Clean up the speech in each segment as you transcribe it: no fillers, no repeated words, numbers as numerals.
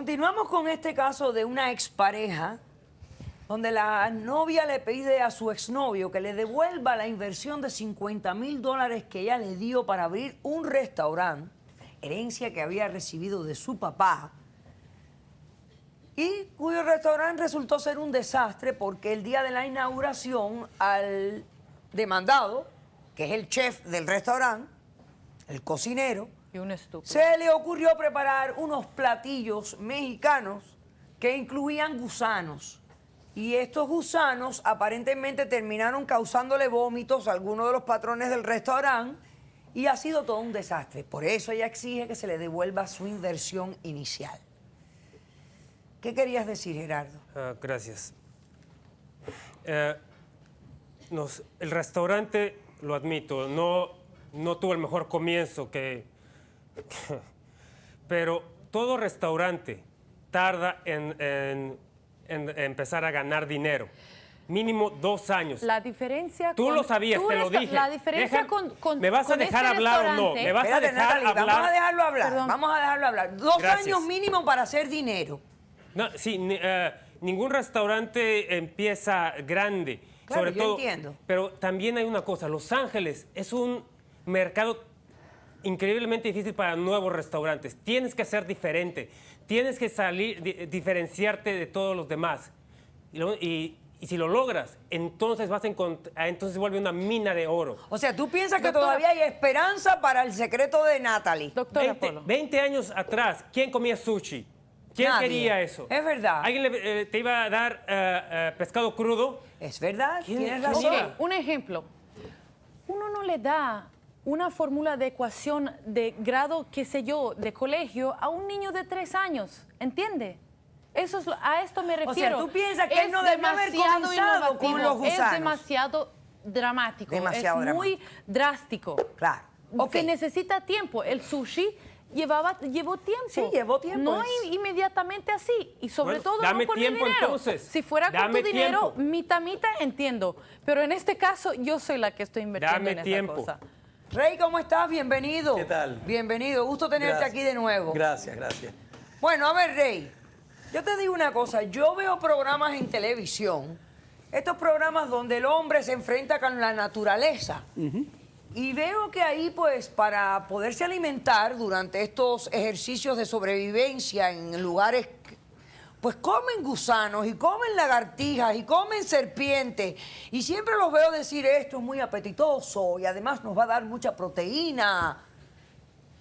Continuamos con este caso de una expareja donde la novia le pide a su exnovio que le devuelva la inversión de $50,000 que ella le dio para abrir un restaurante, herencia que había recibido de su papá, y cuyo restaurante resultó ser un desastre porque el día de la inauguración al demandado, que es el chef del restaurante, el cocinero, Y un estúpido. se le ocurrió preparar unos platillos mexicanos que incluían gusanos. Y estos gusanos aparentemente terminaron causándole vómitos a algunos de los patrones del restaurante y ha sido todo un desastre. Por eso ella exige que se le devuelva su inversión inicial. ¿Qué querías decir, Gerardo? Gracias. El restaurante, lo admito, no tuvo el mejor comienzo pero todo restaurante tarda en empezar a ganar dinero. Mínimo 2 años. La diferencia Tú lo sabías, te lo dije. La diferencia ¿Me vas a dejar hablar o no? ¿Me vas a Espérate, dejar Natalie, hablar? vamos a dejarlo hablar. Perdón. Vamos a dejarlo hablar. 2 Gracias. años mínimo para hacer dinero. No, sí, ningún restaurante empieza grande. Claro, sobre yo todo, entiendo. Pero también hay una cosa, Los Ángeles es un mercado increíblemente difícil para nuevos restaurantes. Tienes que ser diferente, tienes que diferenciarte de todos los demás. Y si lo logras, entonces entonces vuelve una mina de oro. O sea, ¿tú piensas que Doctora. todavía hay esperanza para el secreto de Natalie? Doctora Polo. 20 años atrás, ¿quién comía sushi? ¿Quién Nadie. quería eso? Es verdad. ¿Alguien te iba a dar pescado crudo? Es verdad, ¿Quién- tienes quién razón. era? Ok, un ejemplo. Uno no le da una fórmula de ecuación de grado, qué sé yo, de colegio a un niño de 3 años, ¿entiende? Eso es, a esto me refiero. tú piensas que él no debió haber demasiado comenzado con innovativo, los gusanos. Es demasiado dramático, Demasiado es muy drástico. Claro. Ok. Se necesita tiempo. El sushi llevó tiempo. Sí, llevó tiempo. No inmediatamente así. Y sobre Bueno, todo dame no con tiempo, mi dinero. entonces. Si fuera con Dame tu dinero, tiempo. mitad, entiendo. Pero en este caso, yo soy la que estoy invirtiendo Dame en tiempo. esa cosa. Rey, ¿cómo estás? Bienvenido. ¿Qué tal? Bienvenido. Gusto tenerte Gracias. aquí de nuevo. Gracias, gracias. Bueno, a ver, Rey, yo te digo una cosa. Yo veo programas en televisión, estos programas donde el hombre se enfrenta con la naturaleza. Y veo que ahí, pues, para poderse alimentar durante estos ejercicios de sobrevivencia en lugares, pues comen gusanos y comen lagartijas y comen serpientes. Y siempre los veo decir, esto es muy apetitoso y además nos va a dar mucha proteína.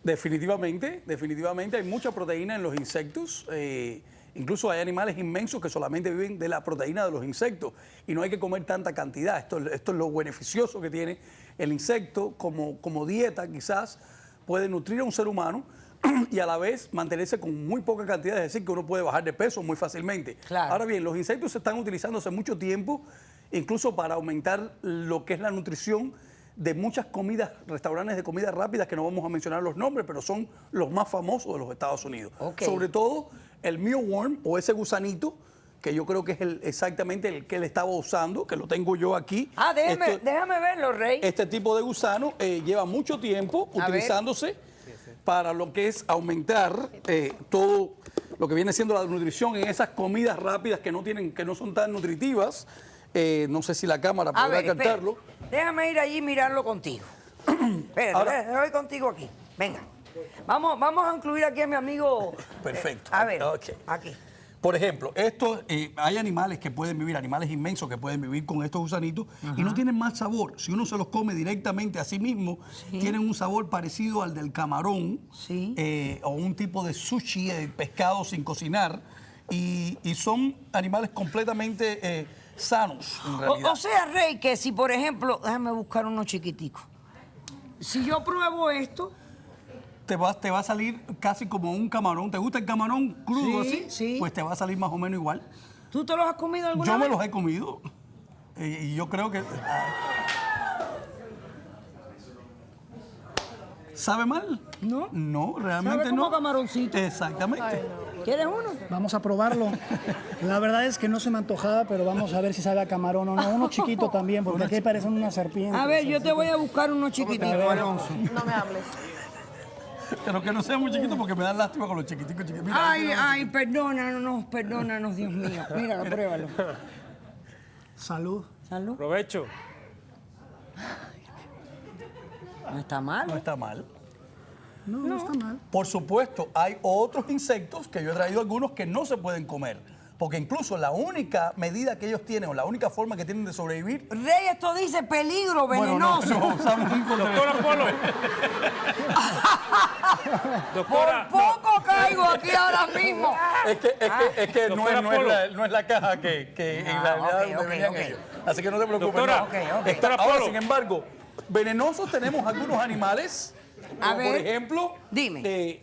Definitivamente hay mucha proteína en los insectos. Incluso hay animales inmensos que solamente viven de la proteína de los insectos y no hay que comer tanta cantidad. Esto es lo beneficioso que tiene el insecto como dieta. Quizás puede nutrir a un ser humano y a la vez mantenerse con muy poca cantidad, es decir, que uno puede bajar de peso muy fácilmente. Claro. Ahora bien, los insectos se están utilizando hace mucho tiempo, incluso para aumentar lo que es la nutrición de muchas comidas, restaurantes de comida rápida, que no vamos a mencionar los nombres, pero son los más famosos de los Estados Unidos. Ok. Sobre todo el mealworm o ese gusanito, que yo creo que es exactamente el que él estaba usando, que lo tengo yo aquí. Déjame verlo, Rey. Este tipo de gusano lleva mucho tiempo A ver. utilizándose para lo que es aumentar todo lo que viene siendo la nutrición en esas comidas rápidas que no son tan nutritivas. No sé si la cámara A podrá ver, captarlo. espera. Déjame ir allí y mirarlo contigo. Espérate, voy contigo aquí. Venga. Vamos a incluir aquí a mi amigo. Perfecto. A ver, Ok. aquí. Por ejemplo, hay animales que pueden vivir, animales inmensos que pueden vivir con estos gusanitos y no tienen más sabor. Si uno se los come directamente a sí mismo, tienen un sabor parecido al del camarón o un tipo de sushi, pescado sin cocinar, y son animales completamente sanos, en realidad. O sea, Rey, que si por ejemplo, déjame buscar uno chiquitico. Si yo pruebo esto, te va a salir casi como un camarón. ¿Te gusta el camarón crudo Sí, así? sí. Pues te va a salir más o menos igual. ¿tú te los has comido alguna Yo vez? me los he comido y yo creo que... ¿Sabe mal? No. No, realmente Sabe como no. camaroncito. Exactamente. ¿Quieres uno? Vamos a probarlo. La verdad es que no se me antojaba, pero vamos a ver si sabe a camarón o no. Uno chiquito también, porque aquí parecen una serpiente. A ver, yo te voy a buscar uno chiquitito, Alonso. No me hables. Pero que no sea muy chiquito porque me dan lástima con los chiquiticos. Mira, Ay, perdónanos, Dios mío. Míralo, pruébalo. Salud. Salud. Provecho. No está mal. no está mal. No, no está mal. Por supuesto, hay otros insectos que yo he traído algunos que no se pueden comer. Porque incluso la única medida que ellos tienen o la única forma que tienen de sobrevivir. Rey, esto dice peligro Bueno, no, venenoso. no usamos un Doctora Polo. Doctora, Por poco caigo aquí ahora mismo. Es que no, Doctora Polo. no es la caja que en realidad ok, donde venían ok. ellos. Así que no te preocupes. Doctora, no. ok. Doctora Ahora, Polo. sin embargo, venenosos tenemos algunos animales. A Como por ver, ejemplo, dime.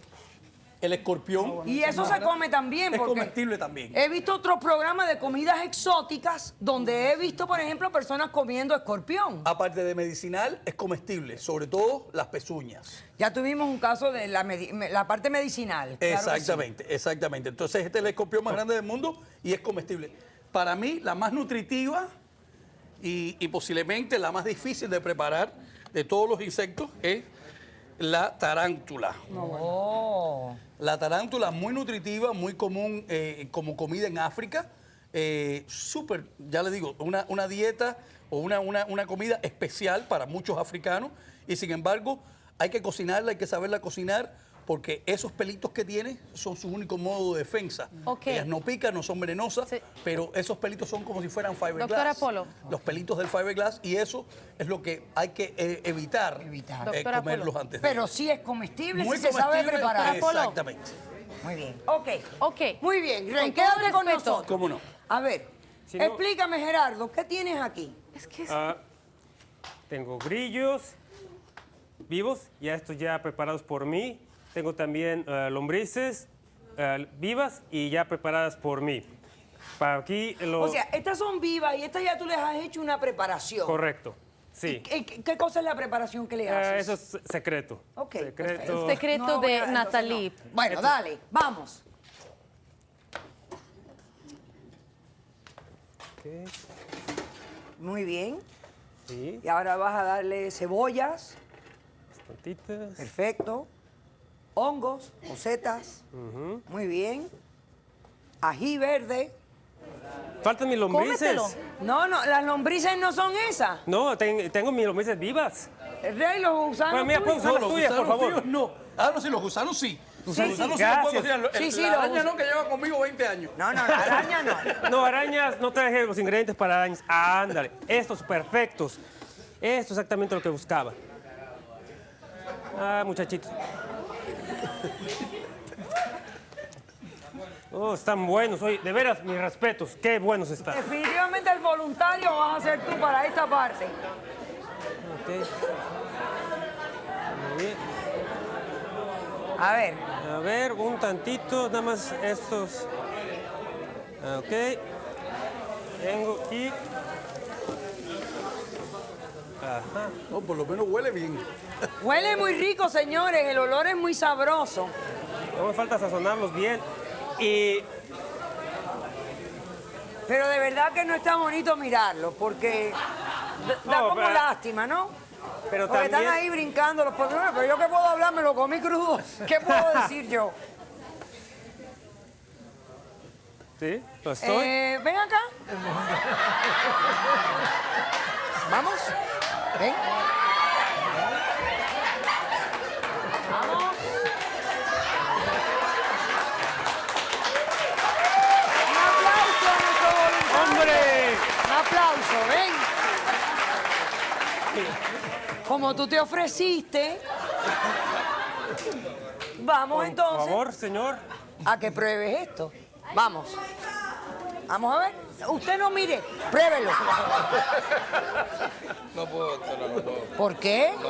el escorpión. Y eso se come también. Es porque comestible también. He visto otros programas de comidas exóticas donde he visto, por ejemplo, personas comiendo escorpión. Aparte de medicinal, es comestible, sobre todo las pezuñas. Ya tuvimos un caso de la parte medicinal. claro que sí. Exactamente. Entonces, este es el escorpión más grande del mundo y es comestible. Para mí, la más nutritiva y posiblemente la más difícil de preparar de todos los insectos es la tarántula. Oh. La tarántula muy nutritiva, muy común como comida en África. Súper, ya le digo, una dieta o una comida especial para muchos africanos. Y sin embargo, hay que cocinarla, hay que saberla cocinar, porque esos pelitos que tiene son su único modo de defensa. Ok. Ellas no pican, no son venenosas, Sí. pero esos pelitos son como si fueran fiberglass. Doctora Polo. Los pelitos del fiberglass, y eso es lo que hay que evitar, Doctora comerlos Polo. antes de Pero sí es comestible Muy si se sabe comestible, preparar. Polo. Exactamente. Muy bien. Ok. Ok. Muy bien, Rey, Con todo quédate con respeto. nosotros. ¿Cómo no? A ver, Si no- explícame, Gerardo, ¿qué tienes aquí? Es que tengo grillos vivos, ya estos ya preparados por mí. Tengo también lombrices vivas y ya preparadas por mí. Para aquí lo O sea, estas son vivas y estas ya tú les has hecho una preparación. correcto. Sí. ¿Qué cosa es la preparación que le haces? Eso es secreto. Ok, Secreto. perfecto. secreto No, de entonces Natalie. no. Bueno, dale, vamos. Ok, Muy bien. sí, Y ahora vas a darle cebollas. tantitas. Perfecto. Hongos o setas. Muy bien. Ají verde. Faltan mis lombrices. Cómetelo. No, las lombrices no son esas. No, tengo mis lombrices vivas. El Rey, los gusanos. Bueno, mira, tuyos. pues, son las tuyas, por favor. vivos no. Ah, no, sí, los gusanos sí. Los Sí, gusanos sí, sí los puedo gracias. cocinar. Sí, sí, La los araña gusanos. no, que lleva conmigo 20 años. No, la araña no. No, arañas, no traje los ingredientes para arañas. Ándale, estos perfectos. Esto es exactamente lo que buscaba. Ah, muchachitos. Oh, están buenos. Oye, de veras, mis respetos. Qué buenos están. Definitivamente el voluntario vas a ser tú para esta parte. Ok. Muy bien. A ver, A ver, un tantito, nada más estos. Ok. Tengo aquí. Ajá. No, por lo menos huele bien. huele muy rico, señores. El olor es muy sabroso. No me falta sazonarlos bien. Y Pero de verdad que no está bonito mirarlo, porque da No, como pero- lástima, ¿no? pero Porque también. están ahí brincando los pobres. Pero yo qué puedo hablar, me lo comí crudo. ¿Qué puedo decir yo? Sí, lo estoy. Ven acá. Vamos. Ven. Vamos. Un aplauso a nuestro voluntario. ¡Hombre! Un aplauso, ven. Como tú te ofreciste, vamos Por entonces favor, señor. a que pruebes esto. Vamos. Vamos a ver. Usted no mire, pruébelo. No puedo, no puedo. ¿Por qué? No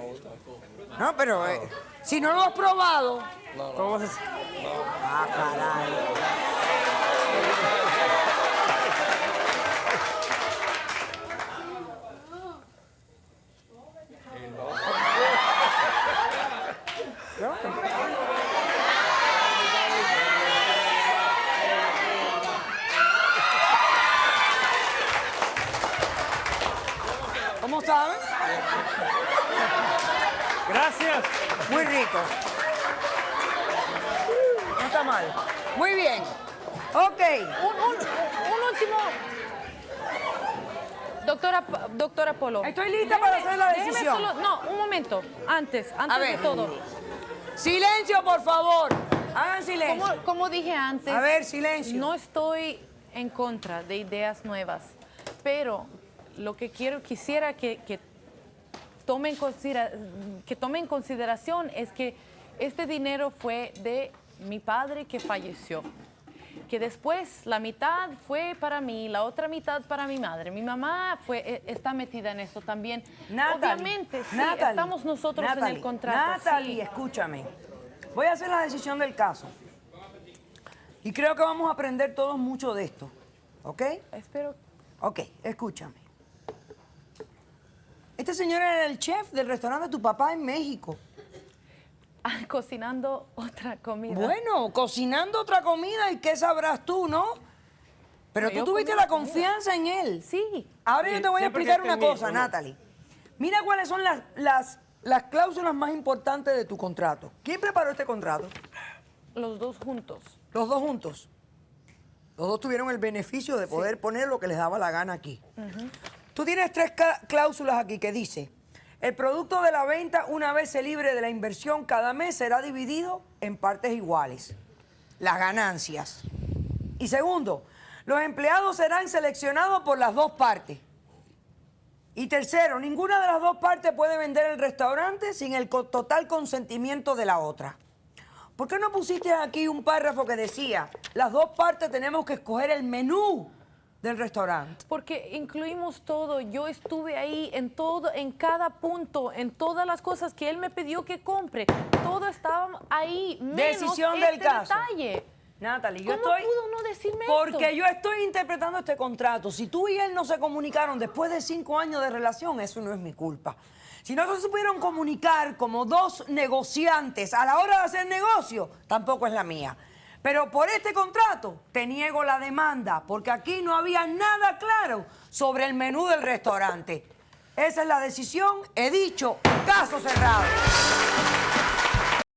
me gusta. No, pero si no lo has probado. ¿Cómo vas a hacer? Ah, caray. ¿Cómo saben? Gracias. Muy rico. está mal. Muy bien. Ok. Un último. Doctora Polo. Estoy lista para hacer la déjeme decisión. no, un momento. Antes A de ver. todo. Silencio, por favor. Hagan silencio. Como dije antes. A ver, silencio. No estoy en contra de ideas nuevas, pero lo que quisiera que tome en consideración es que este dinero fue de mi padre que falleció. Que después la mitad fue para mí, la otra mitad para mi madre. Mi mamá está metida en eso también. Natalie, Obviamente, sí, Natalie, estamos nosotros en Natalie, el contrato. Natalie, sí. escúchame. Voy a hacer la decisión del caso. Y creo que vamos a aprender todos mucho de esto. ¿Ok? Espero. Ok, escúchame. Este señor era el chef del restaurante de tu papá en México. Cocinando otra comida. Bueno, cocinando otra comida y qué sabrás tú, ¿no? Pero tú Yo tuviste comí la comida. confianza en él. Sí. Ahora yo te voy a Siempre explicar que una esté bien, cosa, ¿o no? Natalie. Mira cuáles son las cláusulas más importantes de tu contrato. ¿Quién preparó este contrato? Los dos juntos. Los dos juntos. Los dos tuvieron el beneficio de poder poner lo que les daba la gana aquí. Tú tienes tres cláusulas aquí que dice, el producto de la venta, una vez se libre de la inversión, cada mes será dividido en partes iguales. Las ganancias. Y segundo, los empleados serán seleccionados por las dos partes. Y tercero, ninguna de las dos partes puede vender el restaurante sin el total consentimiento de la otra. ¿Por qué no pusiste aquí un párrafo que decía, las dos partes tenemos que escoger el menú del restaurante? Porque incluimos todo. Yo estuve ahí en todo, en cada punto, en todas las cosas que él me pidió que compre. Todo estaba ahí, menos Decisión este del caso. detalle. Natalie, yo ¿Cómo estoy... pudo no decirme Porque esto? yo estoy interpretando este contrato. Si tú y él no se comunicaron después de 5 años de relación, eso no es mi culpa. Si no se supieron comunicar como dos negociantes a la hora de hacer negocio, tampoco es la mía. Pero por este contrato te niego la demanda, porque aquí no había nada claro sobre el menú del restaurante. Esa es la decisión. He dicho, caso cerrado.